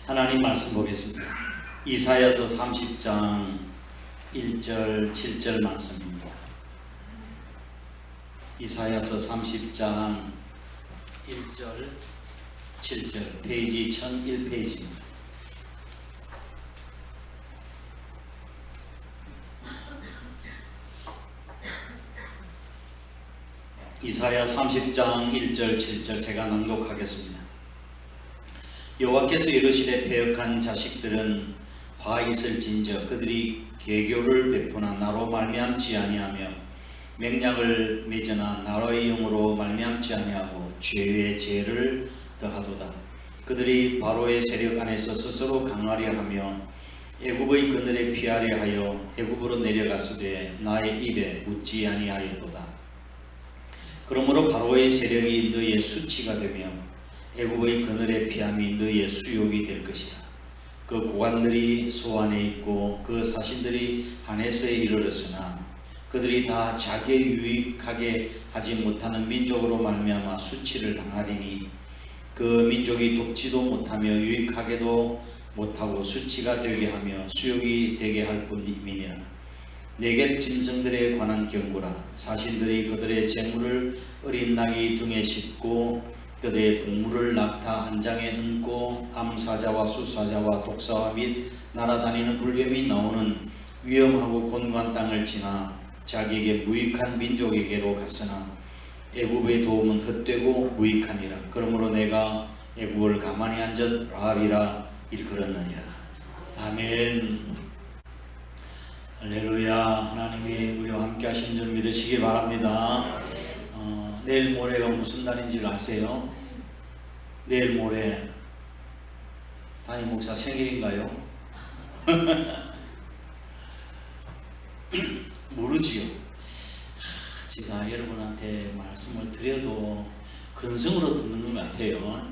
하나님 말씀 보겠습니다. 이사야서 30장 1절 7절 말씀입니다. 이사야서 30장 1절 7절 페이지 1001페이지입니다. 이사야 30장 1절 7절 제가 낭독하겠습니다. 여호와께서 이르시되 패역한 자식들은 화 있을진저 그들이 계교를 베푸나 나로 말미암지 아니하며 맹약을 맺으나 나의 영으로 말미암지 아니하고 죄의 죄를 더하도다. 그들이 바로의 세력 안에서 스스로 강하려 하며 애굽의 그늘에 피하려 하여 애굽으로 내려갔으되 나의 입에 묻지 아니하였도다. 그러므로 바로의 세력이 너희의 수치가 되며 애굽의 그늘에 피함이 너희의 수욕이 될 것이다. 그 고관들이 소안에 있고 그 사신들이 하네스에 이르렀으나 그들이 다 자기의 유익하게 하지 못하는 민족으로 말미암아 수치를 당하리니 그 민족이 돕지도 못하며 유익하게도 못하고 수치가 되게 하며 수욕이 되게 할 뿐이니라. 네겝 짐승들에 관한 경고라. 사신들이 그들의 재물을 어린 나귀 등에 싣고 그들의 동물을 낙타 한 장에 얹고 암사자와 수사자와 독사와 및 날아다니는 불뱀이 나오는 위험하고 곤고한 땅을 지나 자기에게 무익한 민족에게로 갔으나 애굽의 도움은 헛되고 무익하니라. 그러므로 내가 애굽을 가만히 앉아 라하리라 일컬었느니라. 아멘. 할렐루야. 하나님이 우리와 함께 하신 줄 믿으시기 바랍니다. 내일 모레가 무슨 날인지 아세요? 내일 모레 담임 목사 생일인가요? 모르지요. 제가 여러분한테 말씀을 드려도 근성으로 듣는 것 같아요.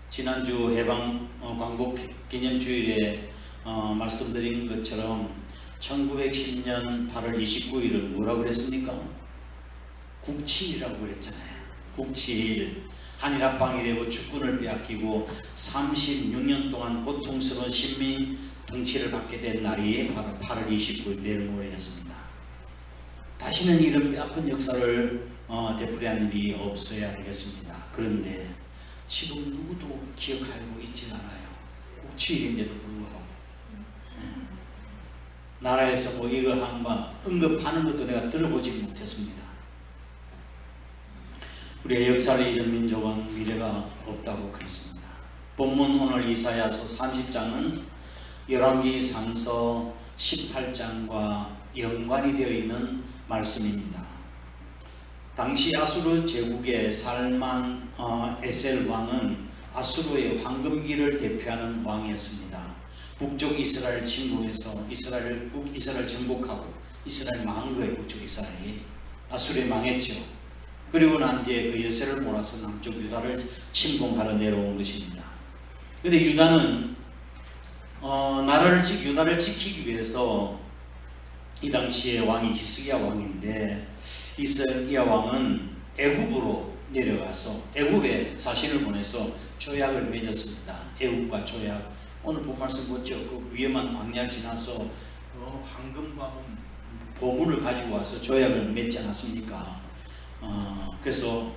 지난주 해방 광복 기념주일에 말씀드린 것처럼 1910년 8월 29일을 뭐라고 그랬습니까? 국치일이라고 그랬잖아요. 국치일. 한일합방이 되고 주권을 빼앗기고 36년 동안 고통스러운 식민 통치를 받게 된 날이 바로 8월 29일 내일 모레였습니다. 다시는 이런 뼈아픈 역사를 되풀이하는 일이 없어야 되겠습니다. 그런데 지금 누구도 기억하고 있지 않아요. 국치일인데도 불구하고 나라에서 뭐 이걸 한번 언급하는 것도 내가 들어보지 못했습니다. 우리의 역사를 잊은 민족은 미래가 없다고 그랬습니다. 본문 오늘 이사야서 30장은 열왕기상서 18장과 연관이 되어 있는 말씀입니다. 당시 아수르 제국의 살만 에셀 왕은 아수르의 황금기를 대표하는 왕이었습니다. 북쪽 이스라엘 침공해서 이스라엘 정복하고 이스라엘 망한 거예요. 북쪽 이스라엘이 아수르에 망했죠. 그리고 난 뒤에 그 여세를 몰아서 남쪽 유다를 침공하러 내려온 것입니다. 그런데 유다는 유다를 지키기 위해서 이 당시에 왕이 히스기야 왕인데 히스기야 왕은 애굽으로 내려가서 애굽에 사신을 보내서 조약을 맺었습니다. 애굽과 조약. 오늘 본 말씀 보죠. 그 위험한 광야를 지나서 황금과 보물을 가지고 와서 조약을 맺지 않았습니까? 그래서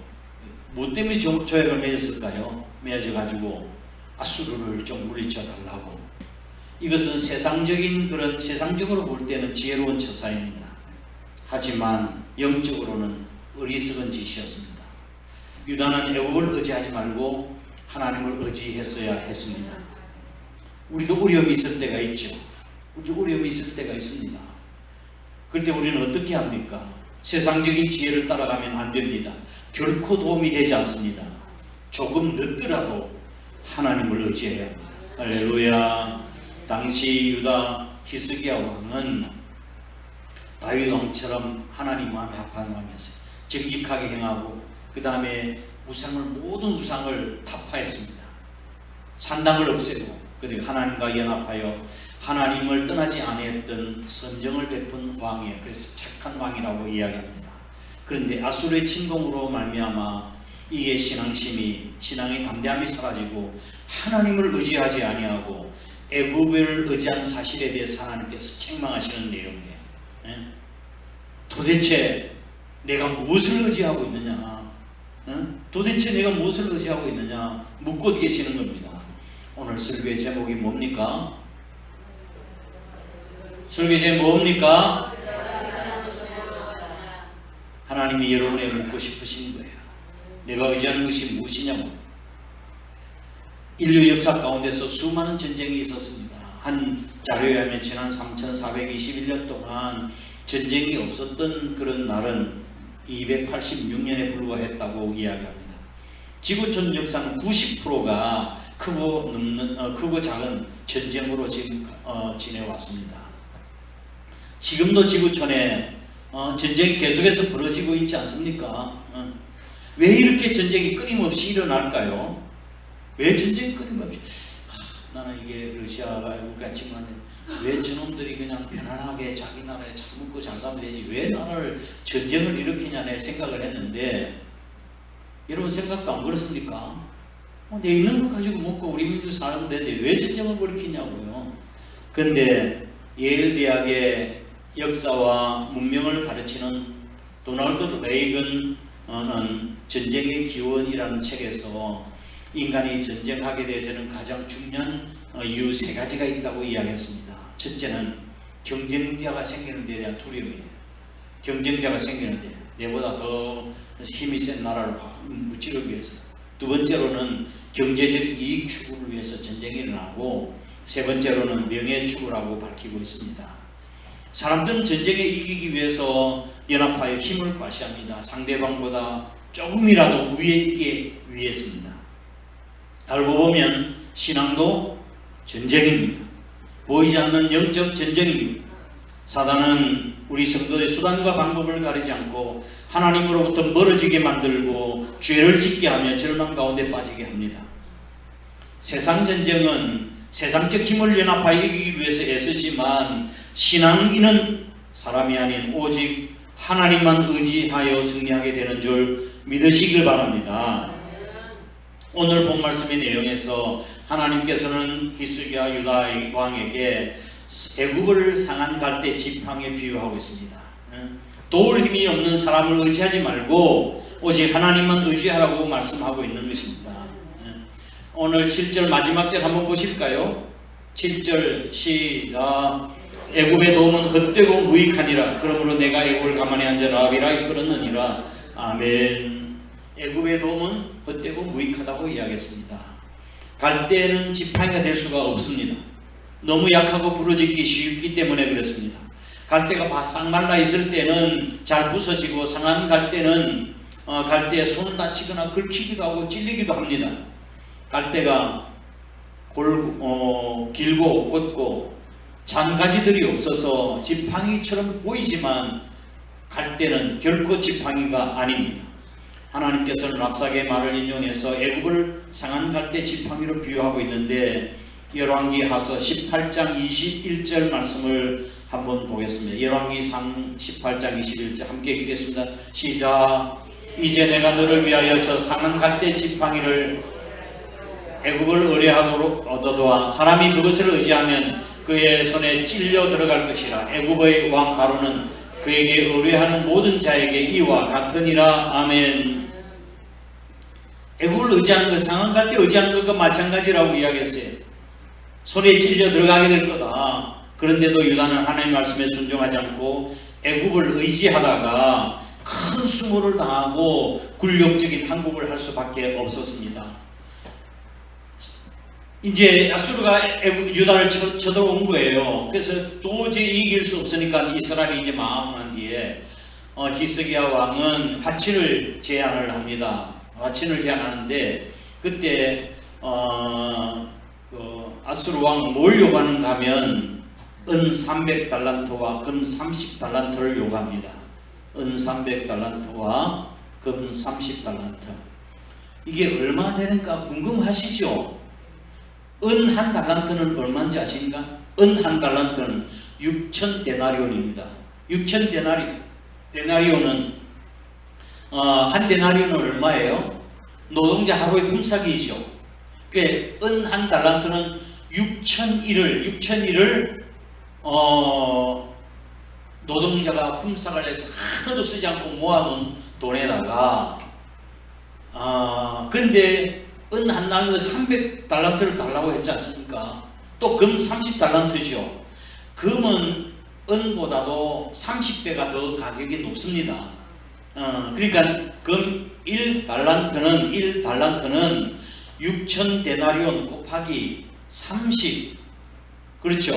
뭐 때문에 조약을 맺었을까요? 맺어 가지고 아수르를 좀 물리쳐 달라고. 이것은 세상적으로 볼 때는 지혜로운 처사입니다. 하지만 영적으로는 어리석은 짓이었습니다. 유다는 애굽을 의지하지 말고 하나님을 의지했어야 했습니다. 우리도 어려움이 있을 때가 있죠. 우리도 어려움이 있을 때가 있습니다. 그럴 때 우리는 어떻게 합니까? 세상적인 지혜를 따라가면 안 됩니다. 결코 도움이 되지 않습니다. 조금 늦더라도 하나님을 의지해야 합니다. 할렐루야. 당시 유다 히스기야 왕은 다윗 왕처럼 하나님 마음에 합한 왕이었어요. 정직하게 행하고 그 다음에 모든 우상을 타파했습니다. 산당을 없애고 그리고 하나님과 연합하여 하나님을 떠나지 아니했던 선정을 베푼 왕이에요. 그래서 착한 왕이라고 이야기합니다. 그런데 아수르의 침공으로 말미암아 이게 신앙의 담대함이 사라지고 하나님을 의지하지 아니하고 애굽을 의지한 사실에 대해서 하나님께서 책망하시는 내용이에요. 예? 도대체 내가 무엇을 의지하고 있느냐? 도대체 내가 무엇을 의지하고 있느냐? 묻고 계시는 겁니다. 오늘 설교의 제목이 뭡니까? 설교의 제목이 뭡니까? 하나님이 여러분에 묻고 싶으신 거예요. 내가 의지하는 것이 무엇이냐고. 인류 역사 가운데서 수많은 전쟁이 있었습니다. 한 자료에 하면 지난 3421년 동안 전쟁이 없었던 그런 날은 286년에 불과했다고 이야기합니다. 지구촌 역사는 90%가 크고 작은 전쟁으로 지금 지내왔습니다. 지금도 지구촌에 전쟁이 계속해서 벌어지고 있지 않습니까? 왜 이렇게 전쟁이 끊임없이 일어날까요? 왜 전쟁이 끊임없이? 나는 이게 러시아가 애국같지만 왜 저놈들이 그냥 편안하게 자기 나라에 잘 먹고 잘 살면 되지 왜 나라를 전쟁을 일으키냐 내 생각을 했는데, 여러분 생각도 안 그렇습니까? 내 있는 거 가지고 먹고 우리 민족 살면 되는데 왜 전쟁을 일으키냐고요. 그런데 예일 대학의 역사와 문명을 가르치는 도널드 레이건은 전쟁의 기원이라는 책에서 인간이 전쟁하게 되어지는 가장 중요한 이유 3가지가 있다고 이야기했습니다. 첫째는 경쟁자가 생기는 데 대한 두려움이에요. 경쟁자가 생기는데 내보다 더 힘이 센 나라를 무찌르기 위해서. 두 번째로는 경제적 이익 추구를 위해서 전쟁이 일어나고, 세 번째로는 명예 추구라고 밝히고 있습니다. 사람들은 전쟁에 이기기 위해서 연합하여 힘을 과시합니다. 상대방보다 조금이라도 위에 있기 위해서입니다. 알고 보면 신앙도 전쟁입니다. 보이지 않는 영적 전쟁입니다. 사단은 우리 성도의 수단과 방법을 가리지 않고 하나님으로부터 멀어지게 만들고 죄를 짓게 하며 절망 가운데 빠지게 합니다. 세상 전쟁은 세상적 힘을 연합하여 이기기 위해서 애쓰지만, 신앙인은 사람이 아닌 오직 하나님만 의지하여 승리하게 되는 줄 믿으시길 바랍니다. 오늘 본 말씀의 내용에서 하나님께서는 히스기야 유다 왕에게 애굽을 상한 갈대 지팡이에 비유하고 있습니다. 도울 힘이 없는 사람을 의지하지 말고 오직 하나님만 의지하라고 말씀하고 있는 것입니다. 오늘 7절 마지막 절 한번 보실까요? 7절 시작. 애굽의 도움은 헛되고 무익하니라. 그러므로 내가 애굽을 가만히 앉아 라합이라 이끌었느니라. 아멘. 애굽의 도움은 헛되고 무익하다고 이야기했습니다. 갈대는 지팡이가 될 수가 없습니다. 너무 약하고 부러지기 쉽기 때문에 그렇습니다. 갈대가 바싹 말라 있을 때는 잘 부서지고, 상한 갈대는 갈대에 손을 다치거나 긁히기도 하고 찔리기도 합니다. 갈대가 길고 곧고 잔가지들이 없어서 지팡이처럼 보이지만 갈대는 결코 지팡이가 아닙니다. 하나님께서는 랍삭의 말을 인용해서 애굽을 상한 갈대 지팡이로 비유하고 있는데, 열왕기하서 18장 21절 말씀을 한번 보겠습니다. 열왕기상 18장 21절 함께 읽겠습니다. 시작. 이제 내가 너를 위하여 저 상한 갈대 지팡이를 애굽을 의뢰하도록 얻어도와 사람이 그것을 의지하면 그의 손에 찔려 들어갈 것이라. 애굽의 왕 바로는 그에게 의뢰하는 모든 자에게 이와 같으니라. 아멘. 애굽을 의지하는 것, 상한 갈대 의지하는 것과 마찬가지라고 이야기했어요. 손에 찔려 들어가게 될 거다. 그런데도 유다는 하나님 말씀에 순종하지 않고 애굽을 의지하다가 큰 수모를 당하고 굴욕적인 항복을 할 수밖에 없었습니다. 이제 아수르가 유다를 쳐들어온 거예요. 그래서 도저히 이길 수 없으니까 이스라엘이 이제 망한 뒤에 히스기야 왕은 화친을 제안을 합니다. 화친을 제안하는데, 그때 아수르 왕은 뭘 요구하는가 하면 은 300달란트와 금 30달란트를 요구합니다. 은 300달란트와 금 30달란트. 이게 얼마 되는가 궁금하시죠? 은 한 달란트는 얼마인지 아십니까? 은 한 달란트는 6천 데나리온입니다. 6천 데나리온은 한 데나리온은 얼마예요? 노동자 하루의 품삯이죠. 은 한 달란트는 6,001을 노동자가 품삯을 해서 하나도 쓰지 않고 모아놓은 돈에다가 근데 은 한 달란트 300달란트를 달라고 했지 않습니까? 또 금 30달란트죠. 금은 은보다도 30배가 더 가격이 높습니다. 그러니까 금 1달란트는 6,000데나리온 곱하기 30, 그렇죠?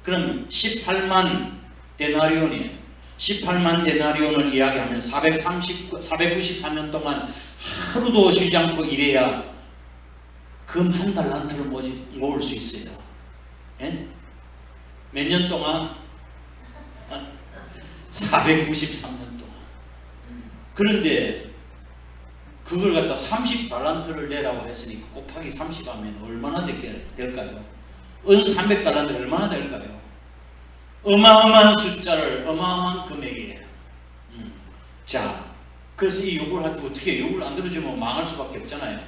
그럼 18만 데나리온이에요. 18만 데나리온을 이야기하면 494년 동안 하루도 쉬지 않고 일해야 금 한 달란트를 모을 수 있어요. 예? 몇 년 동안? 493년 동안. 그런데 그걸 갖다 30달란트를 내라고 했으니까 곱하기 30 하면 얼마나 될까요? 은 300달란트 얼마나 될까요? 어마어마한 숫자를, 어마어마한 금액이에요. 자, 그래서 이 요구를 할 때 어떻게 요구를 안 들어주면 망할 수밖에 없잖아요.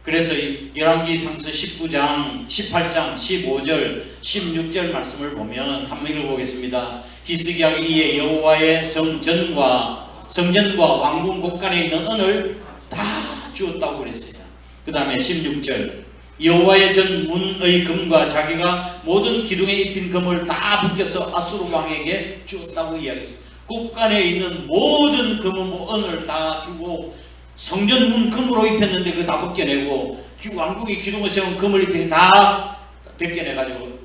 그래서 열왕기상서 19장, 18장, 15절, 16절 말씀을 보면 한번 읽어보겠습니다. 히스기야가 이에 여호와의 성전과 왕궁 곳간에 있는 은을 다 주었다고 그랬어요. 그 다음에 16절 여호와의 전 문의 금과 자기가 모든 기둥에 입힌 금을 다 묶여서 아수르 왕에게 주었다고 이야기했어요. 곳간에 있는 모든 금은 은을 다 주고 성전 문 금으로 입혔는데 그거 다 벗겨내고 왕궁의 기둥을 세운 금을 입히니 다 벗겨내가지고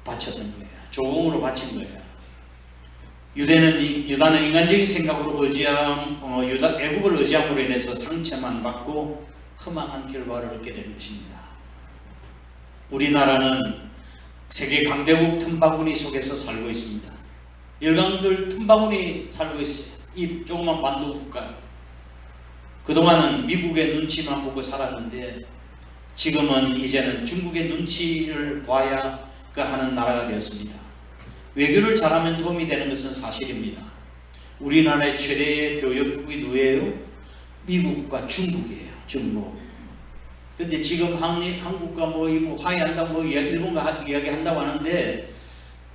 바쳤던 거예요. 조공으로 바친 거예요. 유다는 인간적인 생각으로 애굽을 의지함으로 인해서 상처만 받고 허망한 결과를 얻게 된 것입니다. 우리나라는 세계 강대국 틈바구니 속에서 살고 있습니다. 열강들 틈바구니 살고 있어요. 이 조그만 만도 국가. 그동안은 미국의 눈치만 보고 살았는데 지금은 이제는 중국의 눈치를 봐야 하는 나라가 되었습니다. 외교를 잘하면 도움이 되는 것은 사실입니다. 우리나라의 최대의 교역국이 누구예요? 미국과 중국이에요. 중국. 근데 지금 한국과 화해한다, 일본과 이야기한다고 하는데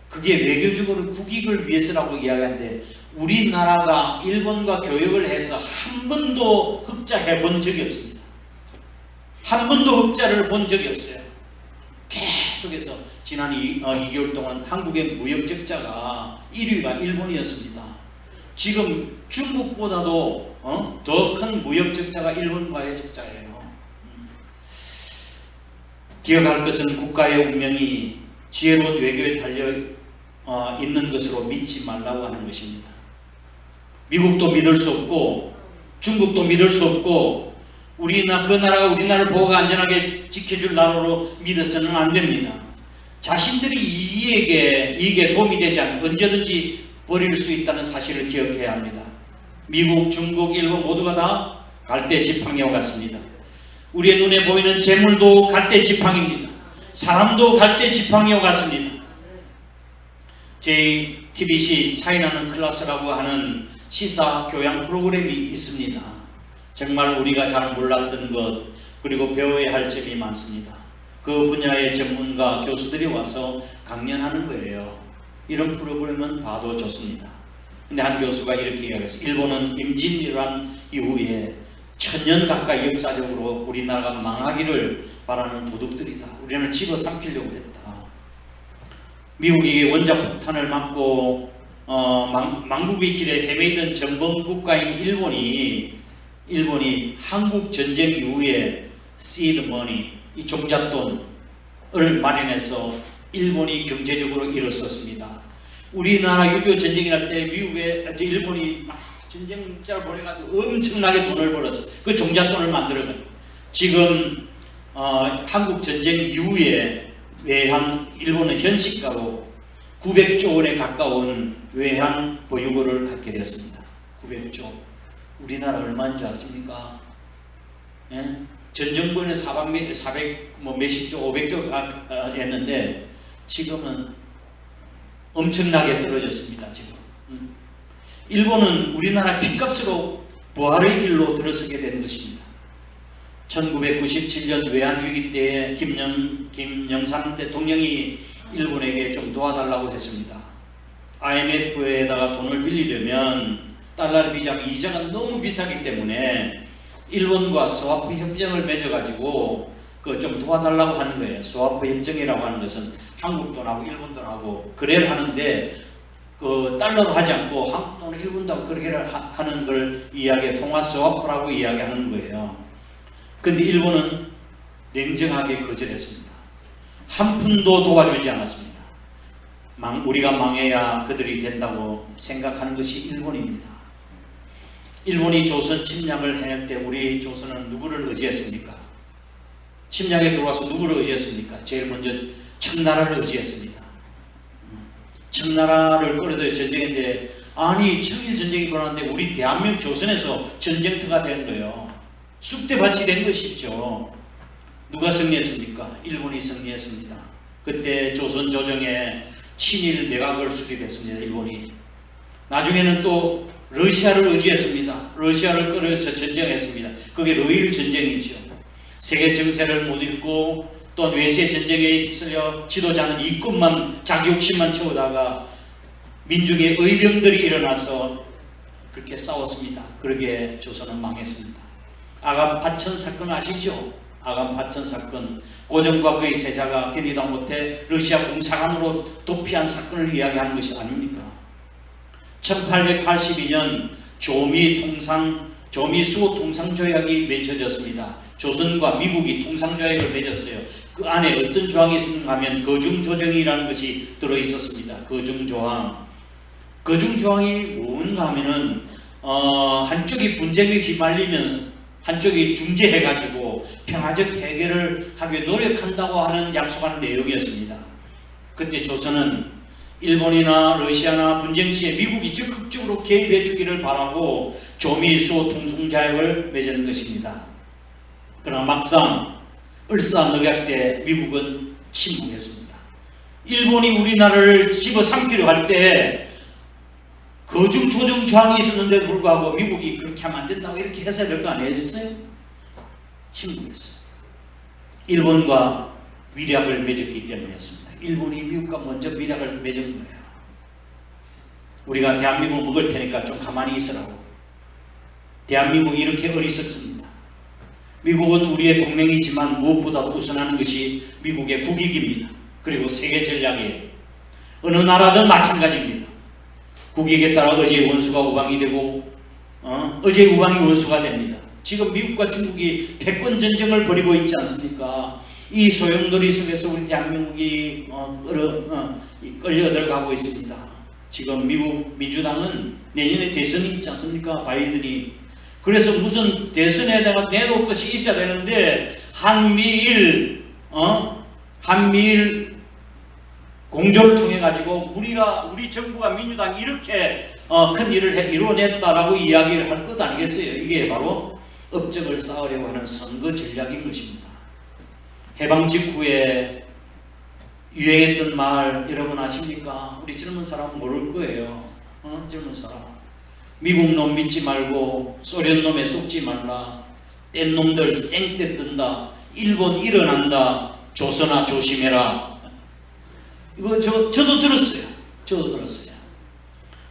그게 외교적으로 국익을 위해서라고 이야기하는데 우리나라가 일본과 교역을 해서 한 번도 흑자해 본 적이 없습니다. 한 번도 흑자를 본 적이 없어요. 계속해서 지난 2개월 동안 한국의 무역 적자가 1위가 일본이었습니다. 지금 중국보다도 더 큰 무역 적자가 일본과의 적자예요. 기억할 것은 국가의 운명이 지혜로운 외교에 달려 있는 것으로 믿지 말라고 하는 것입니다. 미국도 믿을 수 없고 중국도 믿을 수 없고 그 나라가 우리나라를 보호가 안전하게 지켜줄 나라로 믿어서는 안 됩니다. 자신들이 이익에 도움이 되지 않으면 언제든지 버릴 수 있다는 사실을 기억해야 합니다. 미국, 중국, 일본 모두가 다 갈대지팡이와 같습니다. 우리의 눈에 보이는 재물도 갈대지팡이입니다. 사람도 갈대지팡이와 같습니다. JTBC 차이나는 클래스라고 하는 시사 교양 프로그램이 있습니다. 정말 우리가 잘 몰랐던 것 그리고 배워야 할 점이 많습니다. 그 분야의 전문가 교수들이 와서 강연하는 거예요. 이런 프로그램은 봐도 좋습니다. 근데 한 교수가 이렇게 이야기했어요. 일본은 임진왜란 이후에 1000년 가까이 역사적으로 우리나라가 망하기를 바라는 도둑들이다. 우리는 집어삼키려고 했다. 미국이 원자폭탄을 맞고 망국의 길에 헤매이던 전범국가인 일본이 한국 전쟁 이후에 seed money, 이 종잣돈을 마련해서 일본이 경제적으로 일어섰습니다. 우리나라 6.25 전쟁이 날 때 일본이 막 전쟁자를 보내가지고 엄청나게 돈을 벌었어. 그 종잣돈을 만들어가지고 지금 한국 전쟁 이후에 일본은 현시가로 900조 원에 가까운 외환 보유고를 갖게 되었습니다. 900조. 우리나라 얼마인 줄 아십니까? 예? 전 정부에는 400 몇십조, 500조 했는데 지금은 엄청나게 떨어졌습니다. 지금. 일본은 우리나라 핏값으로 부활의 길로 들어서게 되는 것입니다. 1997년 외환위기 때에 김영삼 대통령이 일본에게 좀 도와달라고 했습니다. IMF에다가 돈을 빌리려면 달러 비자 이자가 너무 비싸기 때문에 일본과 스와프 협정을 맺어가지고 그 좀 도와달라고 하는 거예요. 스와프 협정이라고 하는 것은 한국 돈하고 일본 돈하고 거래를 하는데 그 달러로 하지 않고 한국 돈, 일본 돈 거래를 하는 걸 통화 스와프라고 이야기하는 거예요. 근데 일본은 냉정하게 거절했습니다. 한 푼도 도와주지 않았습니다. 우리가 망해야 그들이 된다고 생각하는 것이 일본입니다. 일본이 조선 침략을 해낼 때 우리 조선은 누구를 의지했습니까? 침략에 들어와서 누구를 의지했습니까? 제일 먼저 청나라를 의지했습니다. 청나라를 끌어들여 전쟁인데, 아니 청일 전쟁이 일어났는데 우리 대한민국 조선에서 전쟁터가 된 거예요. 쑥대밭이 된 것이죠. 누가 승리했습니까? 일본이 승리했습니다. 그때 조선 조정에 친일 내각을 수립했습니다. 일본이. 나중에는 또 러시아를 의지했습니다. 러시아를 끌어서 전쟁했습니다. 그게 러일 전쟁이죠. 세계 정세를 못 읽고 또 외세 전쟁에 휩쓸려 지도자는 이권만, 자기 욕심만 채우다가 민중의 의병들이 일어나서 그렇게 싸웠습니다. 그러게 조선은 망했습니다. 아간 파천 사건 아시죠? 아간 파천 사건, 고종과 그의 세자가 견디다 못해 러시아 공사관으로 도피한 사건을 이야기하는 것이 아닙니까? 1882년 조미 수호 통상조약이 맺혀졌습니다. 조선과 미국이 통상조약을 맺었어요. 그 안에 어떤 조항이 있었는가 하면 거중조정이라는 것이 들어있었습니다. 거중조항이 뭔가 하면은 한쪽이 분쟁에 휘말리면 한쪽이 중재해가지고 평화적 해결을 하기 노력한다고 하는 약속하는 내용이었습니다. 그때 조선은 일본이나 러시아나 분쟁 시에 미국이 적극적으로 개입해 주기를 바라고 조미수호 통상조약을 맺은 것입니다. 그러나 막상 을사늑약 때 미국은 침묵했습니다. 일본이 우리나라를 집어삼키려 할 때 거중조정 조항이 있었는데도 불구하고 미국이 그렇게 하면 안 된다고 이렇게 해석해야 될 거 아니었어요? 침묵했어요. 일본과 밀약을 맺었기 때문이었습니다. 일본이 미국과 먼저 밀약을 맺은 거예요. 우리가 대한민국을 먹을 테니까 좀 가만히 있으라고. 대한민국이 이렇게 어리석습니다. 미국은 우리의 동맹이지만 무엇보다도 우선하는 것이 미국의 국익입니다. 그리고 세계 전략이에요. 어느 나라든 마찬가지입니다. 국익에 따라 어제의 원수가 우방이 되고 어제의 우방이 원수가 됩니다. 지금 미국과 중국이 패권 전쟁을 벌이고 있지 않습니까? 이 소용돌이 속에서 우리 대한민국이 끌려들어가고 있습니다. 지금 미국 민주당은 내년에 대선이 있지 않습니까? 바이든이. 그래서 무슨 대선에다가 내놓을 것이 있어야 되는데 한미일 공조를 통해 가지고 우리 정부가 민주당이 이렇게 큰 일을 이루어냈다라고 이야기를 할 것 아니겠어요? 이게 바로 업적을 쌓으려고 하는 선거 전략인 것입니다. 해방 직후에 유행했던 말 여러분 아십니까? 우리 젊은 사람은 모를 거예요. 젊은 사람. 미국 놈 믿지 말고 소련 놈에 속지 말라. 뗀 놈들 생떼 뜬다. 일본 일어난다. 조선아 조심해라. 이거 저도 들었어요.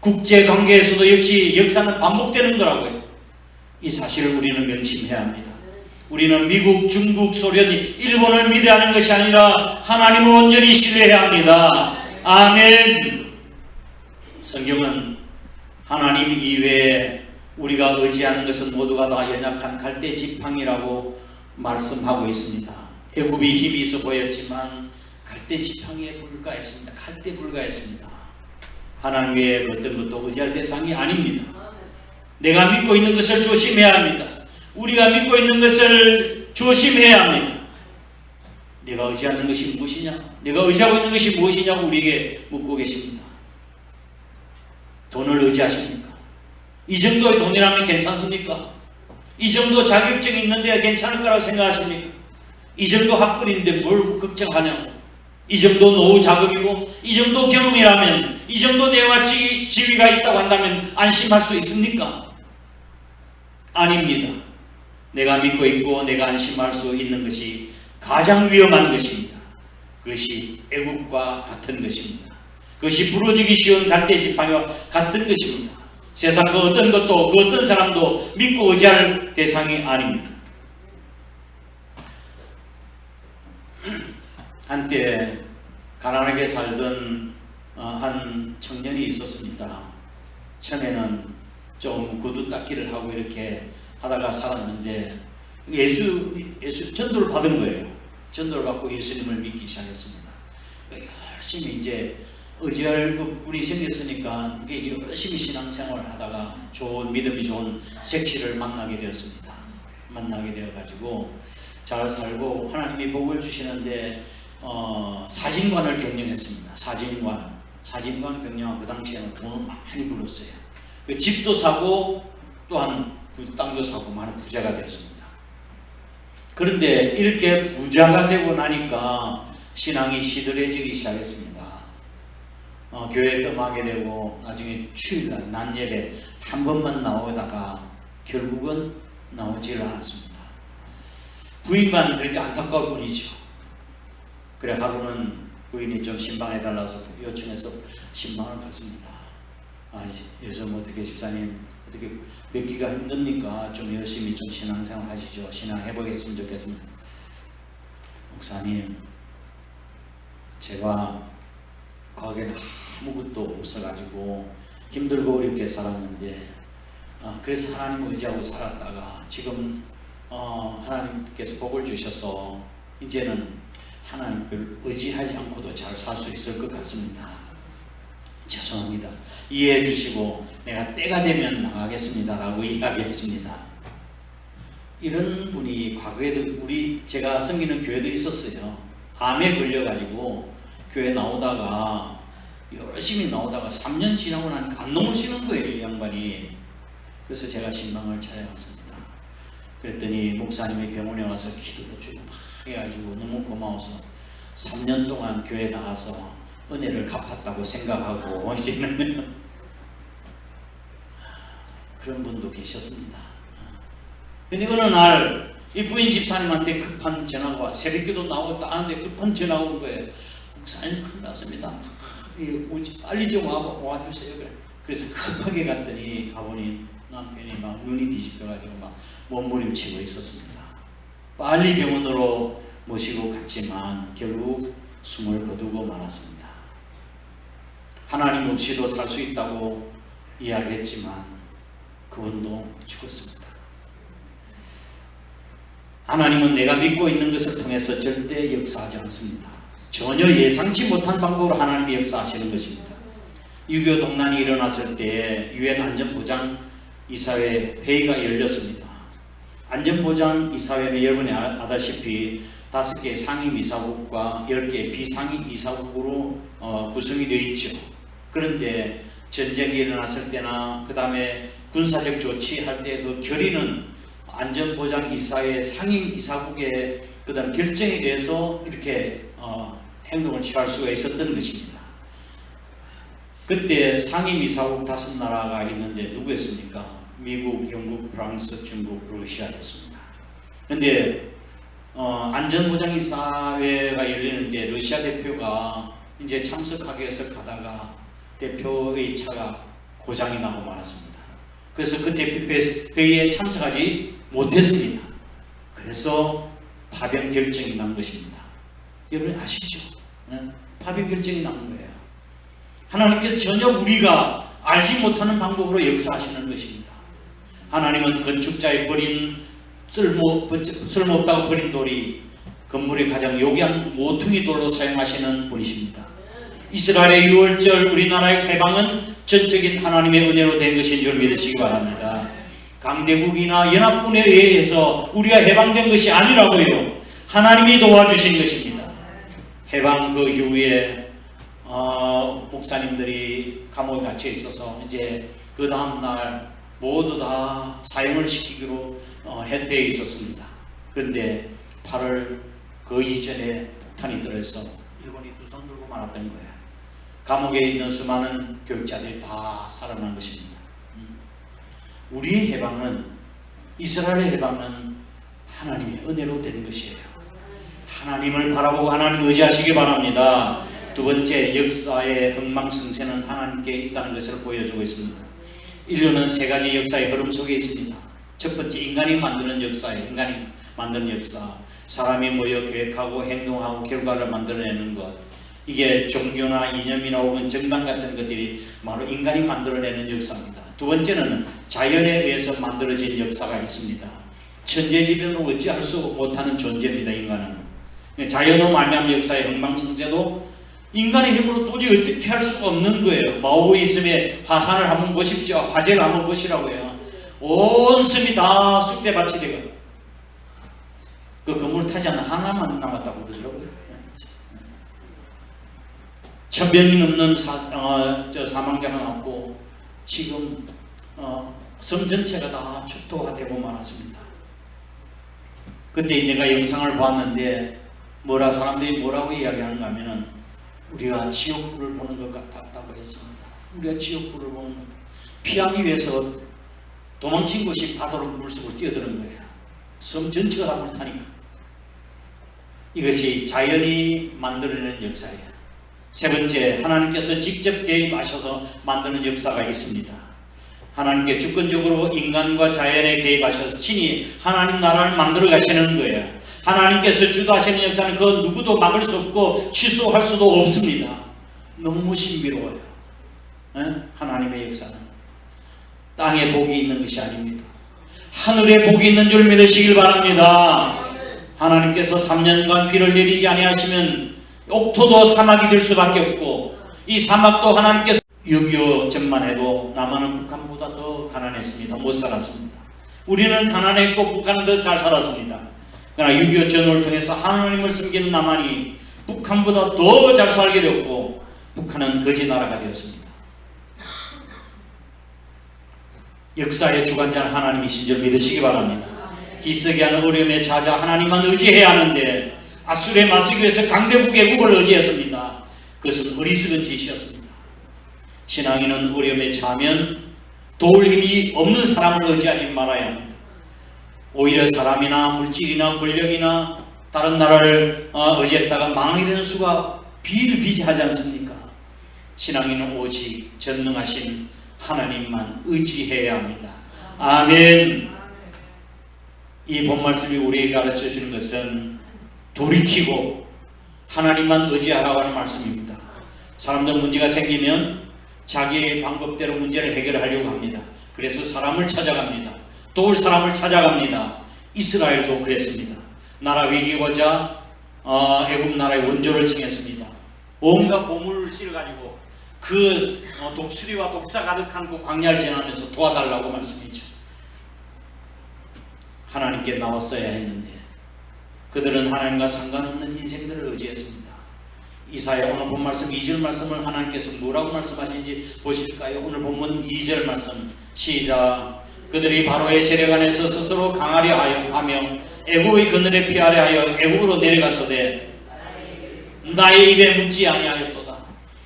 국제관계에서도 역시 역사는 반복되는 거라고요. 이 사실을 우리는 명심해야 합니다. 우리는 미국, 중국, 소련, 일본을 믿어야 하는 것이 아니라 하나님을 온전히 신뢰해야 합니다. 아멘. 성경은 하나님 이외에 우리가 의지하는 것은 모두가 다 연약한 갈대 지팡이라고 말씀하고 있습니다. 애굽이 힘이 있어 보였지만 갈대 지팡이에 불과했습니다. 갈대 불과했습니다. 하나님 외에 어떤 것도 의지할 대상이 아닙니다. 내가 믿고 있는 것을 조심해야 합니다. 우리가 믿고 있는 것을 조심해야 합니다. 내가 의지하는 것이 무엇이냐? 내가 의지하고 있는 것이 무엇이냐고 우리에게 묻고 계십니다. 돈을 의지하십니까? 이 정도의 돈이라면 괜찮습니까? 이 정도 자격증이 있는데 괜찮을 거라고 생각하십니까? 이 정도 학벌인데 뭘 걱정하냐고. 이 정도 노후 자금이고 이 정도 경험이라면, 이 정도 내와 지위가 있다고 한다면 안심할 수 있습니까? 아닙니다. 내가 믿고 있고 내가 안심할 수 있는 것이 가장 위험한 것입니다. 그것이 애국과 같은 것입니다. 그것이 부러지기 쉬운 갈대 지팡이와 같은 것입니다. 세상 그 어떤 것도 그 어떤 사람도 믿고 의지할 대상이 아닙니다. 한때 가난하게 살던 한 청년이 있었습니다. 처음에는 좀 구두 닦기를 하고 이렇게 하다가 살았는데 예수 전도를 받은 거예요. 전도를 받고 예수님을 믿기 시작했습니다. 열심히 이제 의지할 분이 생겼으니까 열심히 신앙생활을 하다가 좋은 믿음이 좋은 색시를 만나게 되었습니다. 만나게 되어가지고 잘 살고 하나님이 복을 주시는데 사진관을 경영했습니다. 사진관 경영하고 그 당시에는 돈을 많이 벌었어요. 그 집도 사고 또한 땅도 사고 많은 부자가 되었습니다. 그런데 이렇게 부자가 되고 나니까 신앙이 시들해지기 시작했습니다. 교회에 떠나게 되고 나중에 주일날 낮예배 한 번만 나오다가 결국은 나오지를 않았습니다. 부인만 그렇게 안타까울 뿐이죠. 그래 하루는 부인이 좀 신방해달라서 요청해서 신방을 갔습니다. 요즘 어떻게 집사님 어떻게 뵙기가 힘듭니까? 좀 열심히 좀 신앙생활 하시죠. 신앙해보겠으면 좋겠습니다. 목사님, 제가 거기에는 아무것도 없어가지고 힘들고 어렵게 살았는데 그래서 하나님 의지하고 살았다가 지금 하나님께서 복을 주셔서 이제는 하나님을 의지하지 않고도 잘 살 수 있을 것 같습니다. 죄송합니다. 이해해 주시고 내가 때가 되면 나가겠습니다 라고 이야기했습니다. 이런 분이 과거에도 제가 섬기는 교회도 있었어요. 암에 걸려가지고 교회 나오다가 열심히 나오다가 3년 지나고 나니까 안 넘어지는 거예요, 이 양반이. 그래서 제가 신방을 찾아갔습니다. 그랬더니 목사님이 병원에 와서 기도도 주고 막 해가지고 너무 고마워서 3년 동안 교회 나가서 은혜를 갚았다고 생각하고 이제는 그런 분도 계셨습니다. 근데 어느 날 이 부인 집사님한테 급한 전화가 와. 새벽기도 나오고 따는데 급한 전화가 온 거예요. 목사님 큰일 났습니다. 빨리 좀 와주세요. 그래서 급하게 갔더니 가보니 남편이 막 눈이 뒤집혀가지고 막 몸부림치고 있었습니다. 빨리 병원으로 모시고 갔지만 결국 숨을 거두고 말았습니다. 하나님 없이도 살 수 있다고 이야기했지만 그분도 죽었습니다. 하나님은 내가 믿고 있는 것을 통해서 절대 역사하지 않습니다. 전혀 예상치 못한 방법으로 하나님이 역사하시는 것입니다. 6.25 동란이 일어났을 때 유엔 안전보장 이사회 회의가 열렸습니다. 안전보장 이사회는 여러분이 아다시피 5개 상임이사국과 10개 비상임이사국으로 구성이 되어 있죠. 그런데 전쟁이 일어났을 때나 그 다음에 군사적 조치할 때 그 결의는 안전보장이사회 상임이사국의 그 다음 결정에 대해서 이렇게 행동을 취할 수가 있었던 것입니다. 그때 상임이사국 5나라가 있는데 누구였습니까? 미국, 영국, 프랑스, 중국, 러시아였습니다. 그런데 안전보장이사회가 열리는데 러시아 대표가 이제 참석하기 위해서 가다가 대표의 차가 고장이 나고 말았습니다. 그래서 그 대표 회의에 참석하지 못했습니다. 그래서 파병 결정이 난 것입니다. 여러분 아시죠? 파병 결정이 난 거예요. 하나님께서 전혀 우리가 알지 못하는 방법으로 역사하시는 것입니다. 하나님은 건축자의 버린 쓸모없다고 버린 돌이 건물의 가장 요기한 모퉁이 돌로 사용하시는 분이십니다. 이스라엘의 6월절 우리나라의 해방은 전적인 하나님의 은혜로 된 것인 줄 믿으시기 바랍니다. 강대국이나 연합군에 의해서 우리가 해방된 것이 아니라고요. 하나님이 도와주신 것입니다. 해방 그 이후에 목사님들이 감옥에 갇혀 있어서 이제 그 다음날 모두 다 사형을 시키기로 했대에 있었습니다. 그런데 8월 그 이전에 폭탄이 들어서 일본이 두 손 들고 말았던 거예요. 감옥에 있는 수많은 교육자들이 다 살아난 것입니다. 우리의 해방은, 이스라엘의 해방은 하나님의 은혜로 된 것이에요. 하나님을 바라보고 하나님을 의지하시기 바랍니다. 두 번째, 역사의 흥망성쇠는 하나님께 있다는 것을 보여주고 있습니다. 인류는 세 가지 역사의 흐름 속에 있습니다. 첫 번째, 인간이 만드는 역사. 사람이 모여 계획하고 행동하고 결과를 만들어내는 것. 이게 종교나 이념이나 혹은 정당 같은 것들이 바로 인간이 만들어내는 역사입니다. 두 번째는 자연에 의해서 만들어진 역사가 있습니다. 천재지변은 어찌할 수 못하는 존재입니다. 인간은. 자연으로 말미암은 역사의 흥망성쇠도 인간의 힘으로 도저히 어떻게 할 수가 없는 거예요. 마오이즘의 화산을 한번 보십시오. 화재를 한번 보시라고요. 온 섬이 다 쑥대밭이 되고 그 건물 타지 않는 하나만 남았다고 그러더라고요. 1000명이 넘는 사망자가 났고 지금 섬 전체가 다 축토화되고 말았습니다. 그때 내가 영상을 봤는데 사람들이 뭐라고 이야기하는가 하면은 우리가 지옥불을 보는 것 같았다고 했습니다. 우리가 지옥불을 보는 것 같다. 피하기 위해서 도망친 것이 바다로 물속으로 뛰어드는 거예요. 섬 전체가 다 물타니까. 이것이 자연이 만들어내는 역사예요. 세 번째, 하나님께서 직접 개입하셔서 만드는 역사가 있습니다. 하나님께 주권적으로 인간과 자연에 개입하셔서 친히 하나님 나라를 만들어 가시는 거예요. 하나님께서 주도하시는 역사는 그 누구도 막을 수 없고 취소할 수도 없습니다. 너무 신비로워요. 하나님의 역사는 땅에 복이 있는 것이 아닙니다. 하늘에 복이 있는 줄 믿으시길 바랍니다. 하나님께서 3년간 비를 내리지 아니하시면 옥토도 사막이 될 수밖에 없고, 이 사막도 하나님께서 6.25 전만 해도 남한은 북한보다 더 가난했습니다. 못 살았습니다. 우리는 가난했고 북한은 더 잘 살았습니다. 그러나 6.25 전을 통해서 하나님을 섬기는 남한이 북한보다 더 잘 살게 되었고, 북한은 거지 나라가 되었습니다. 역사의 주관자는 하나님이신 줄 믿으시기 바랍니다. 기쓰기하는 어려움에 찾아 하나님만 의지해야 하는데 아수르에 맞서기 위해서 강대국 애국을 의지했습니다. 그것은 어리석은 짓이었습니다. 신앙인은 어려움에 처하면 도울 힘이 없는 사람을 의지하지 말아야 합니다. 오히려 사람이나 물질이나 권력이나 다른 나라를 의지했다가 망하게 되는 수가 비일비재하지 않습니까? 신앙인은 오직 전능하신 하나님만 의지해야 합니다. 아멘. 이 본말씀이 우리에게 가르쳐 주는 것은 돌이키고 하나님만 의지하라고 하는 말씀입니다. 사람들 문제가 생기면 자기의 방법대로 문제를 해결하려고 합니다. 그래서 사람을 찾아갑니다. 도울 사람을 찾아갑니다. 이스라엘도 그랬습니다. 나라 위기가 오자 애굽 나라의 원조를 청했습니다. 온갖 보물을 실어가지고 그 독수리와 독사 가득한 그 광야를 지나면서 도와달라고 말씀했죠. 하나님께 나왔어야 했는데 그들은 하나님과 상관없는 인생들을 의지했습니다. 이사야 오늘 본 말씀 2절 말씀을 하나님께서 뭐라고 말씀하신지 보실까요? 오늘 본문 2절 말씀 시작. 그들이 바로의 세력 안에서 스스로 강하려 하며 애굽의 그늘에 피하려 하여 애굽으로 내려가서되 나의 입에 묻지 아니하였도다.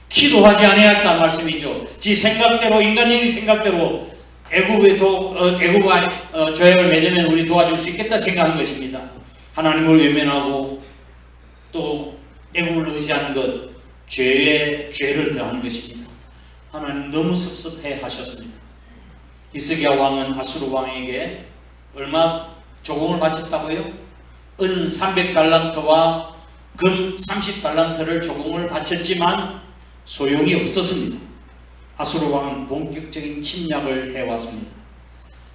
기도하지 아니하였다 말씀이죠. 지 생각대로 인간의 생각대로 애굽과 조약을 맺으면 우리 도와줄 수 있겠다 생각한 것입니다. 하나님을 외면하고 또 애굽을 의지하는 것, 죄를 더하는 것입니다. 하나님 너무 섭섭해 하셨습니다. 히스기야 왕은 아수르 왕에게 얼마 조공을 바쳤다고요? 은 300달란트와 금 30달란트를 조공을 바쳤지만 소용이 없었습니다. 아수르 왕은 본격적인 침략을 해왔습니다.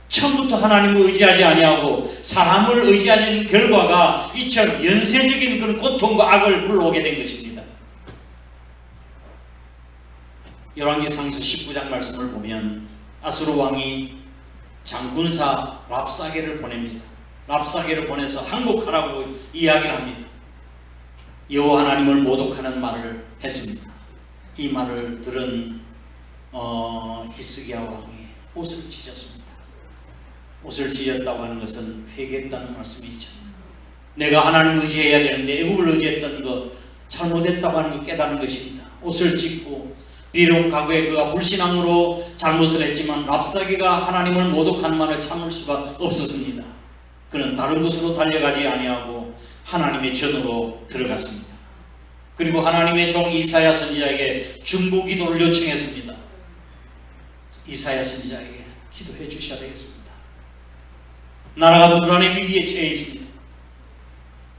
처음부터 하나님을 의지하지 아니하고 사람을 의지하는 결과가 이처럼 연쇄적인 그런 고통과 악을 불러오게 된 것입니다. 열왕기상서 19장 말씀을 보면 아수르 왕이 장군사 랍사게를 보냅니다. 랍사게를 보내서 항복하라고 이야기를 합니다. 여호와 하나님을 모독하는 말을 했습니다. 이 말을 들은 히스기야 왕이 옷을 찢었습니다. 옷을 찢었다고 하는 것은 회개했다는 말씀이죠. 내가 하나님을 의지해야 되는데 애굽을 의지했던 것 잘못했다고 하는 걸 깨닫는 것입니다. 옷을 찢고 비록 과거에 그가 불신앙으로 잘못을 했지만 랍사게가 하나님을 모독하는 말을 참을 수가 없었습니다. 그는 다른 곳으로 달려가지 아니하고 하나님의 전으로 들어갔습니다. 그리고 하나님의 종 이사야 선지자에게 중보 기도를 요청했습니다. 이사야 선지자에게 기도해 주셔야 되겠습니다. 나라가 불안의 위기에 처해 있습니다.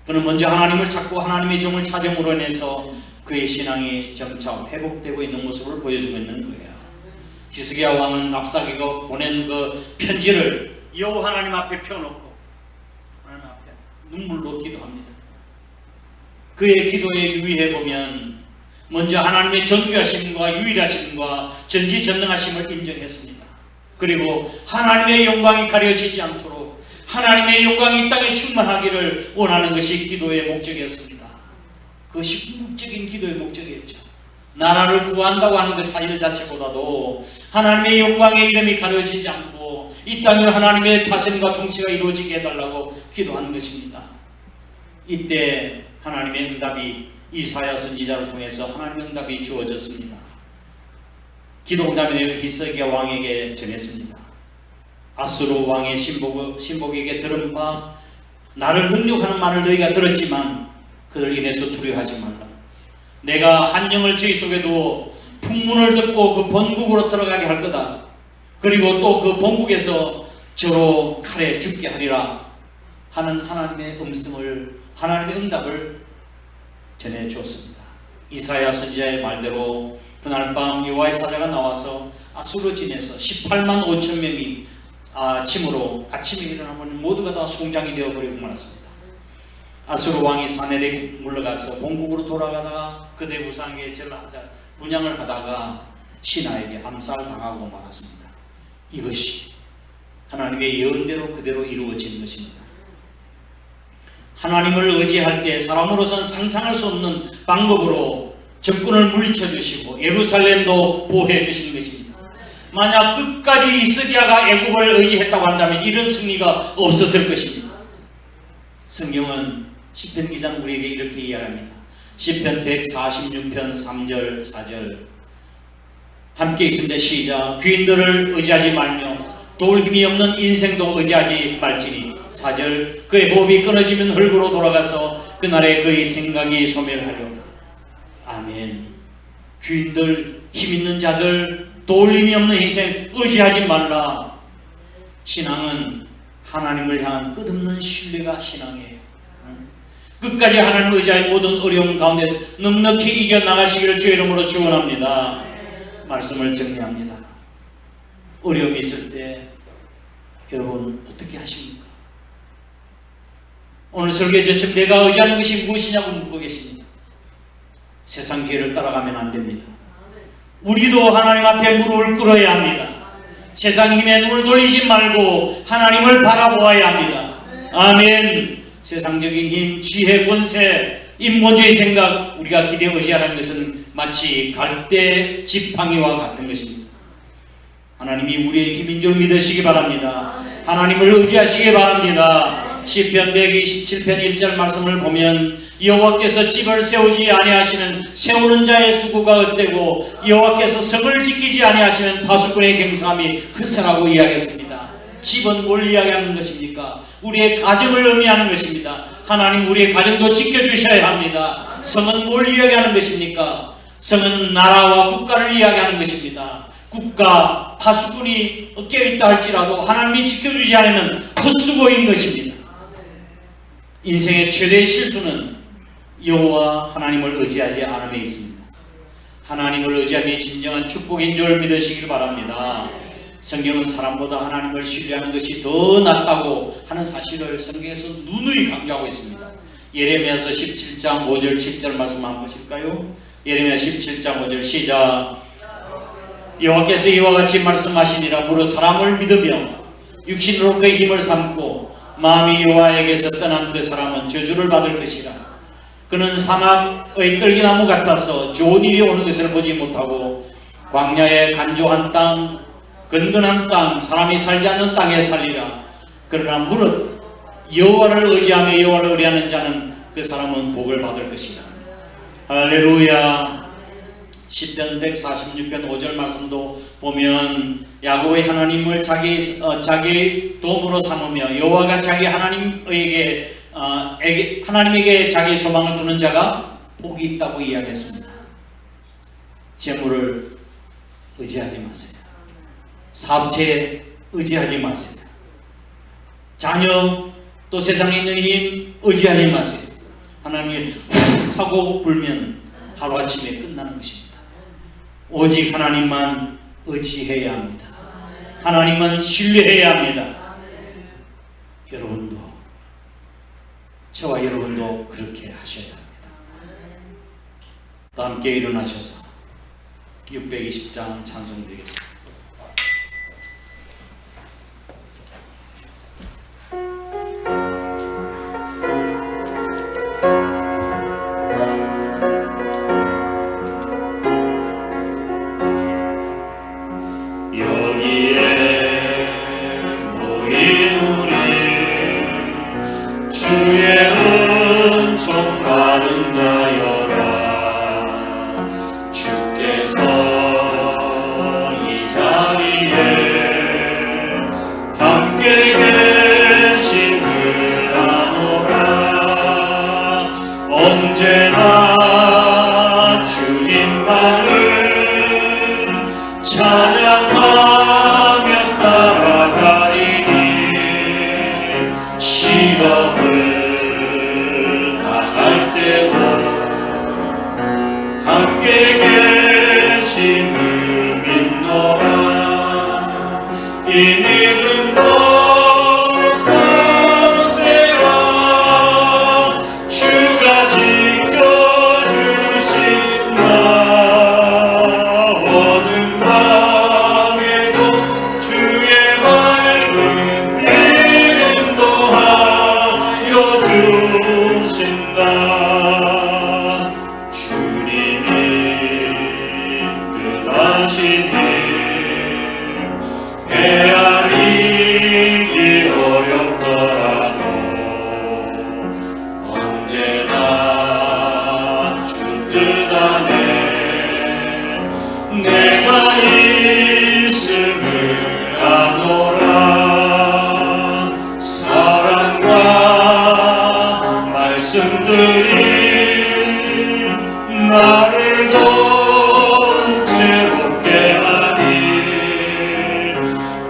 그는 먼저 하나님을 찾고 하나님의 종을 찾음으로 인해서 그의 신앙이 점차 회복되고 있는 모습을 보여주고 있는 거예요. 히스기야 왕은 랍사게가 보낸 그 편지를 여호와 하나님 앞에 펴놓고 하나님 앞에 눈물로 기도합니다. 그의 기도에 유의해보면 먼저 하나님의 존귀하심과 유일하심과 전지전능하심을 인정했습니다. 그리고 하나님의 영광이 가려지지 않도록 하나님의 영광이 이 땅에 충만하기를 원하는 것이 기도의 목적이었습니다. 그것이 궁극적인 기도의 목적이었죠. 나라를 구한다고 하는 그 사실 자체보다도 하나님의 영광의 이름이 가려지지 않고 이 땅에 하나님의 다스림과 통치가 이루어지게 해달라고 기도하는 것입니다. 이때 하나님의 응답이 이사야 선지자를 통해서 하나님의 응답이 주어졌습니다. 기도 응답의 내용을 히스기야 왕에게 전했습니다. 아수르 왕의 신복에게 들은 바 나를 능욕하는 말을 너희가 들었지만 그들 인해서 두려워하지 말라. 내가 한영을 저희 속에 두어 풍문을 듣고 그 본국으로 들어가게 할 거다. 그리고 또 그 본국에서 저로 칼에 죽게 하리라 하는 하나님의 음성을, 하나님의 응답을 전해 주었습니다. 이사야 선지자의 말대로 그날 밤 여호와의 사자가 나와서 아수르 진에서 18만 5천 명이 침으로 아침에 일어나면 모두가 다 송장이 되어버리고 말았습니다. 아수르 왕이 사내리에 물러가서 본국으로 돌아가다가 그대 우상에게 분향을 하다가 신하에게 암살당하고 말았습니다. 이것이 하나님의 예언대로 그대로 이루어진 것입니다. 하나님을 의지할 때 사람으로서는 상상할 수 없는 방법으로 적군을 물리쳐 주시고 예루살렘도 보호해 주시는 것입니다. 만약 끝까지 히스기야가 애굽을 의지했다고 한다면 이런 승리가 없었을 것입니다. 성경은 시편 기자는 우리에게 이렇게 이야기합니다. 시편 146편 3절 4절 함께 있습니다. 시작. 귀인들을 의지하지 말며 도울 힘이 없는 인생도 의지하지 말지니 4절 그의 호흡이 끊어지면 흙으로 돌아가서 그날에 그의 생각이 소멸하리로다. 아멘. 귀인들, 힘있는 자들, 도울 힘이 없는 인생 의지하지 말라. 신앙은 하나님을 향한 끝없는 신뢰가 신앙이에요. 끝까지 하나님을 의지하여 모든 어려움 가운데 넉넉히 이겨나가시기를 주의 이름으로 축원합니다. 말씀을 정리합니다. 어려움이 있을 때 여러분 어떻게 하십니까? 오늘 설교에 저처럼 내가 의지하는 것이 무엇이냐고 묻고 계십니다. 세상 지혜를 따라가면 안 됩니다. 우리도 하나님 앞에 무릎을 꿇어야 합니다. 세상 힘에 눈을 돌리지 말고 하나님을 바라보아야 합니다. 아멘. 세상적인 힘, 지혜, 권세, 인본주의 생각 우리가 기대 의지하는 것은 마치 갈대 지팡이와 같은 것입니다. 하나님이 우리의 힘인 줄 믿으시기 바랍니다. 하나님을 의지하시기 바랍니다. 시편 127편 1절 말씀을 보면 여호와께서 집을 세우지 아니하시는 세우는 자의 수고가 헛되고 여호와께서 성을 지키지 아니하시는 파수꾼의 경성함이 헛되라고 이야기했습니다. 집은 뭘 이야기하는 것입니까? 우리의 가정을 의미하는 것입니다. 하나님 우리의 가정도 지켜주셔야 합니다. 성은 뭘 이야기하는 것입니까? 성은 나라와 국가를 이야기하는 것입니다. 국가, 파수꾼이 깨어있다 할지라도 하나님이 지켜주지 않으면 헛수고인 것입니다. 인생의 최대의 실수는 여호와 하나님을 의지하지 않음에 있습니다. 하나님을 의지함이 진정한 축복인 줄 믿으시길 바랍니다. 성경은 사람보다 하나님을 신뢰하는 것이 더 낫다고 하는 사실을 성경에서 누누이 강조하고 있습니다. 예레미야서 17장 5절 7절 말씀 한번 보실까요? 예레미야 17장 5절 시작. 여호와께서 이와 같이 말씀하시니라. 무릇 사람을 믿으며 육신으로 그의 힘을 삼고 마음이 여호와에게서 떠난 그 사람은 저주를 받을 것이라. 그는 사막의 떨기나무 같아서 좋은 일이 오는 것을 보지 못하고 광야의 간조한 땅, 건건한 땅, 사람이 살지 않는 땅에 살리라. 그러나 무릇 여호와를 의지하며 여호와를 의뢰하는 자는 그 사람은 복을 받을 것이다. 할렐루야. 시편 146편 5절 말씀도 보면 야곱의 하나님을 자기 도움으로 삼으며 여호와가 자기 하나님에게 자기 소망을 두는 자가 복이 있다고 이야기했습니다. 재물을 의지하지 마세요. 사업체에 의지하지 마세요. 자녀 또 세상에 있는 힘 의지하지 마세요. 하나님이 하고 불면 하루아침에 끝나는 것입니다. 오직 하나님만 의지해야 합니다. 하나님만 신뢰해야 합니다. 여러분도, 저와 여러분도 그렇게 하셔야 합니다. 또 함께 일어나셔서 620장 찬송드리겠습니다. 나를 더욱 새롭게 하니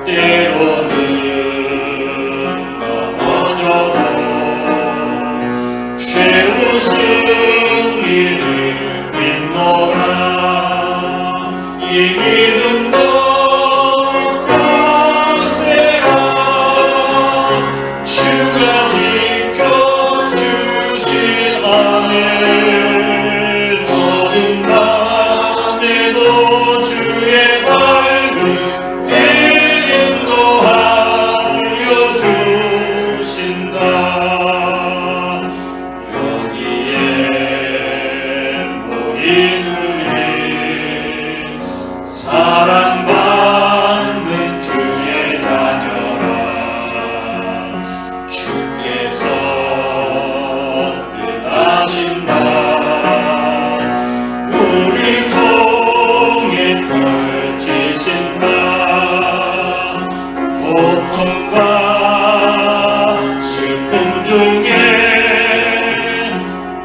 때로는 넘어져도 최후 승리를 믿노라. 이 믿음도 강세가 주가 지켜주신 아멘.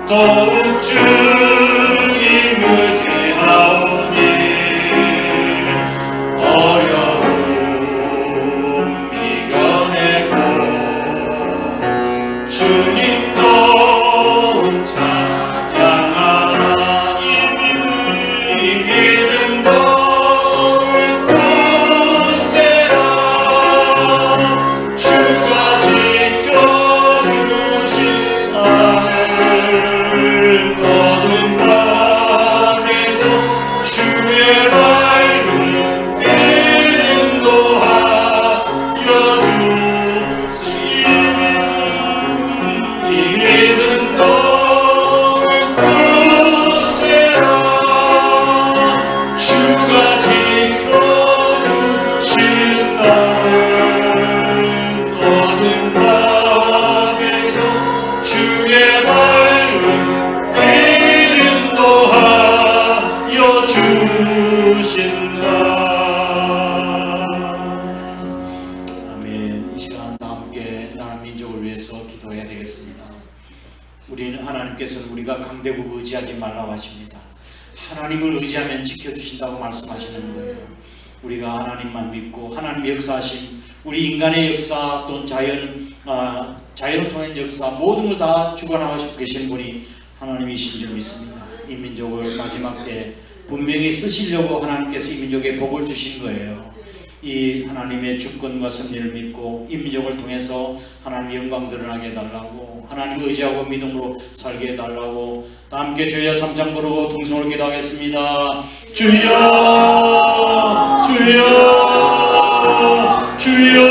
더욱 주님을 하나님께서는 우리가 강대국 의지하지 말라고 하십니다. 하나님을 의지하면 지켜주신다고 말씀하시는 거예요. 우리가 하나님만 믿고 하나님의 역사하심, 우리 인간의 역사 또는 자연을 통한 역사 모든 걸 다 주관하고 계신 분이 하나님이신 줄 믿습니다. 이 민족을 마지막 때 분명히 쓰시려고 하나님께서 이 민족에 복을 주신 거예요. 이 하나님의 주권과 섭리를 믿고 이 민족을 통해서 하나님의 영광 드러나게 해달라고, 하나님을 의지하고 믿음으로 살게 해달라고 다 함께 주여 3장 부르고 동성으로 기도하겠습니다. 주여 주여 주여.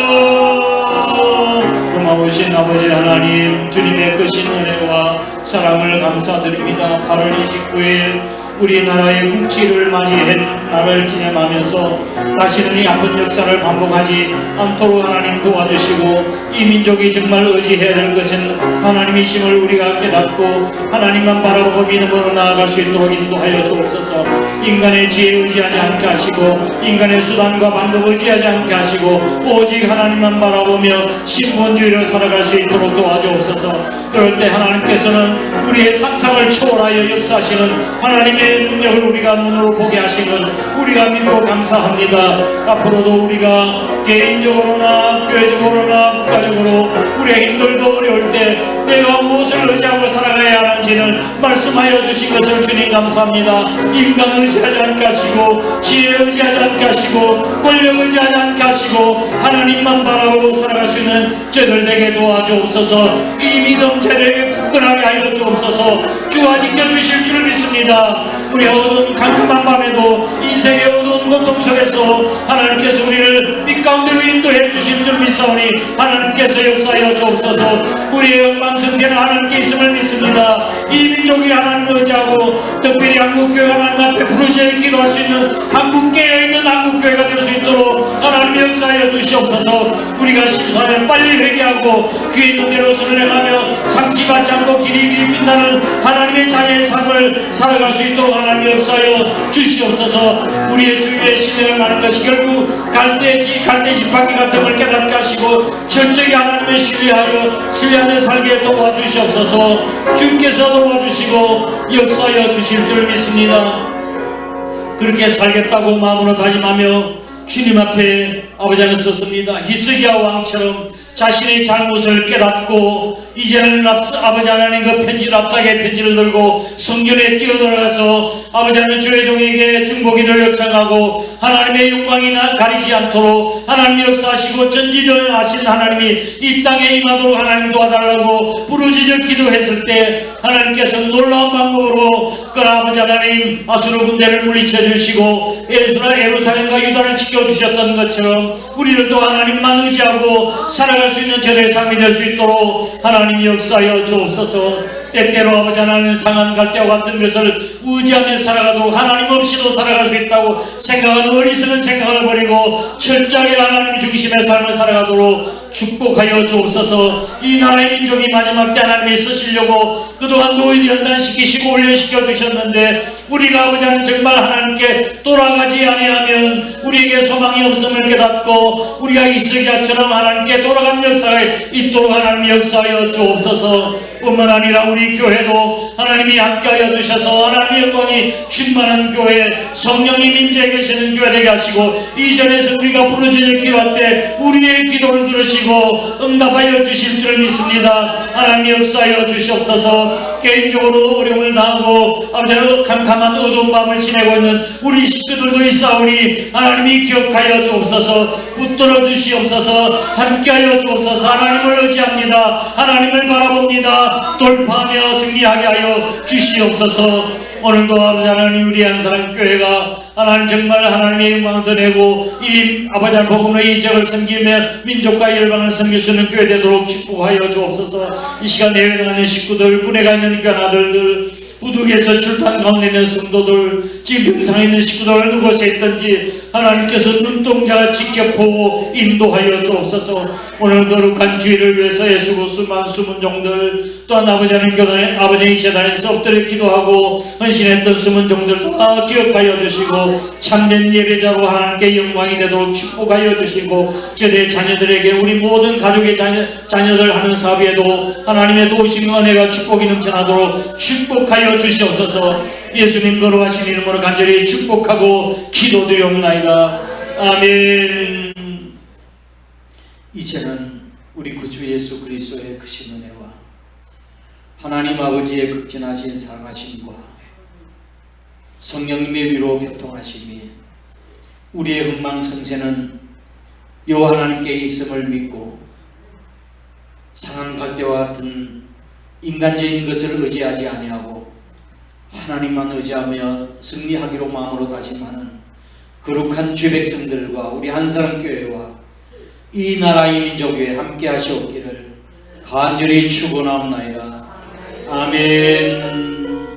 고마우신 아버지 하나님, 주님의 크신 은혜와 사랑을 감사드립니다. 8월 29일 우리나라의 국치를 맞이해 날을 기념하면서 다시는 이 아픈 역사를 반복하지 않도록 하나님 도와주시고, 이 민족이 정말 의지해야 될 것은 하나님이심을 우리가 깨닫고 하나님만 바라보고 믿음으로 나아갈 수 있도록 인도하여 주옵소서. 인간의 지혜 의지하지 않게 하시고 인간의 수단과 방법 의지하지 않게 하시고 오직 하나님만 바라보며 신본주의로 살아갈 수 있도록 도와주옵소서. 그럴 때 하나님께서는 우리의 상상을 초월하여 역사하시는 하나님의 능력을 우리가 눈으로 보게 하시는 우리가 믿고 감사합니다. 앞으로도 우리가 개인적으로나 교회적으로나 국가적으로 우리가 힘들고 어려울 때 내가 무엇을 의지하고 살아가야 하는지를 말씀하여 주신 것을 주님 감사합니다. 인간 의지하지 않게 하시고 지혜 의지하지 않게 하시고 권력 의지하지 않게 하시고 하나님만 바라보고 살아갈 수 있는 저들 되게 도와주옵소서. 이 믿음 제에게 굳건하게 하여 주옵소서. 주가 지켜주실 줄 믿습니다. 우리 어두운 캄캄한 밤에도 인생의 어두운 고통 속에서 하나님께서 우리를 빛 가운데로 인도해 주실 줄 믿사오니 하나님께서 역사하여 주옵소서. 우리의 영광성계는 하나님께 있음을 믿습니다. 이 민족이 하나님을 의지하고 특별히 한국교회가 하나님 앞에 부르짖어 기도할 수 있는 한국교회에 있는 한국교회가 될 수 있도록 하나님 역사하여 주시옵소서. 우리가 실수하면 빨리 회개하고 귀에 있는 대로 손을 행하며 상치받지 않고 길이 빛나는 하나님의 자녀의 삶을 살아갈 수 있도록 하나님 역사하여 주시옵소서. 우리의 주위에 신뢰할 만한 것이 결국 갈대지 지팡이 같음을 깨닫게 하시고 철저히 하나님을 신뢰하며 살게 도와주시옵소서. 주께서 도와주시고 역사하여 주실 줄 믿습니다. 그렇게 살겠다고 마음으로 다짐하며 주님 앞에 아버지 안에 섰습니다. 히스기야 왕처럼 자신의 잘못을 깨닫고 이제는 아버지 하나님 그 납작의 편지를 들고 성전에 뛰어들어가서 아버지 하나님 주의 종에게 중보기를 요청하고 하나님의 영광이 가리지 않도록 하나님 역사하시고 전지전하신 하나님이 이 땅에 임하도록 하나님 도와달라고 부르짖어 기도했을 때 하나님께서 놀라운 방법으로 그 아버지 하나님 아수르 군대를 물리쳐 주시고 예루살렘과 유다를 지켜주셨던 것처럼 우리들도 하나님만 의지하고 살아갈 수 있는 저들의 삶이 될 수 있도록 하나님 역사하여 주옵소서. 때때로 아버지 하나님 상한 갈대와 같은 것을 의지하며 살아가도록 하나님 없이도 살아갈 수 있다고 생각하는 어리석은 생각을 버리고 철저하게 하나님 중심의 삶을 살아가도록 축복하여 주옵소서. 이 나라의 민족이 마지막 때 하나님이 쓰시려고 그동안 노인 연단시키시고 훈련시켜 주셨는데 우리가 아버지 하나님 정말 하나님께 돌아가지 아니하면 우리에게 소망이 없음을 깨닫고 우리가 히스기야처럼 하나님께 돌아간 역사가 있도록 하나님 역사하여 주옵소서. 뿐만 아니라 우리 교회도 하나님이 함께하여 주셔서 하나님의 영광이 충만한 교회, 성령님 임재해 계시는 교회 되게 하시고 이전에서 우리가 부르짖어 기도할 때 우리의 기도를 들으시고 응답하여 주실 줄 믿습니다. 하나님 역사하여 주시옵소서. 개인적으로 어려움을 당하고 아버지는 캄캄한 어두운 밤을 지내고 있는 우리 식구들도 있사오니 하나님이 기억하여 주옵소서. 붙들어 주시옵소서. 함께하여 주옵소서. 하나님을 의지합니다. 하나님을 바라봅니다. 돌파하며 승리하게 하여 주시옵소서. 오늘도 아버지 하나님 우리 한사랑교회가 하나님 정말 하나님의 영광을 드러내고 이 아버지 하나님 복음으로 이 지역을 섬기며 민족과 열방을 섬길 수 있는 교회 되도록 축복하여 주옵소서. 이 시간 예외 나가는 식구들, 군에 가 있는 교회 아들들, 부득에서 출탄 가운데 있는 성도들, 지금 병상에 있는 식구들 누구곳에 있든지 하나님께서 눈동자 지켜보고 인도하여 주옵소서. 오늘 거룩한 주일을 위해서 애쓰고 숨은 종들, 또한 아버지 하나님 교단에 아버지 이 재단에서 엎드려 기도하고 헌신했던 숨은 종들 다 기억하여 주시고 참된 예배자로 하나님께 영광이 되도록 축복하여 주시고 저의 자녀들에게 우리 모든 가족의 자녀들 하는 사업에도 하나님의 도우심 은혜가 축복이 넘쳐나도록 축복하여 주시옵소서. 예수님 거룩하신 이름으로 간절히 축복하고 기도드리옵나이다. 아멘. 이제는 우리 구주 예수 그리스도의 크신 은혜와 하나님 아버지의 극진하신 사랑하심과 성령님의 위로 교통하심이 우리의 흥망성쇠는 여호와 하나님께 있음을 믿고 상한 갈대와 같은 인간적인 것을 의지하지 아니하고 하나님만 의지하며 승리하기로 마음으로 다짐하는 거룩한 주 백성들과 우리 한사람교회와 이 나라 이 민족에 함께 하시옵기를 간절히 축원하옵나이다. 아멘.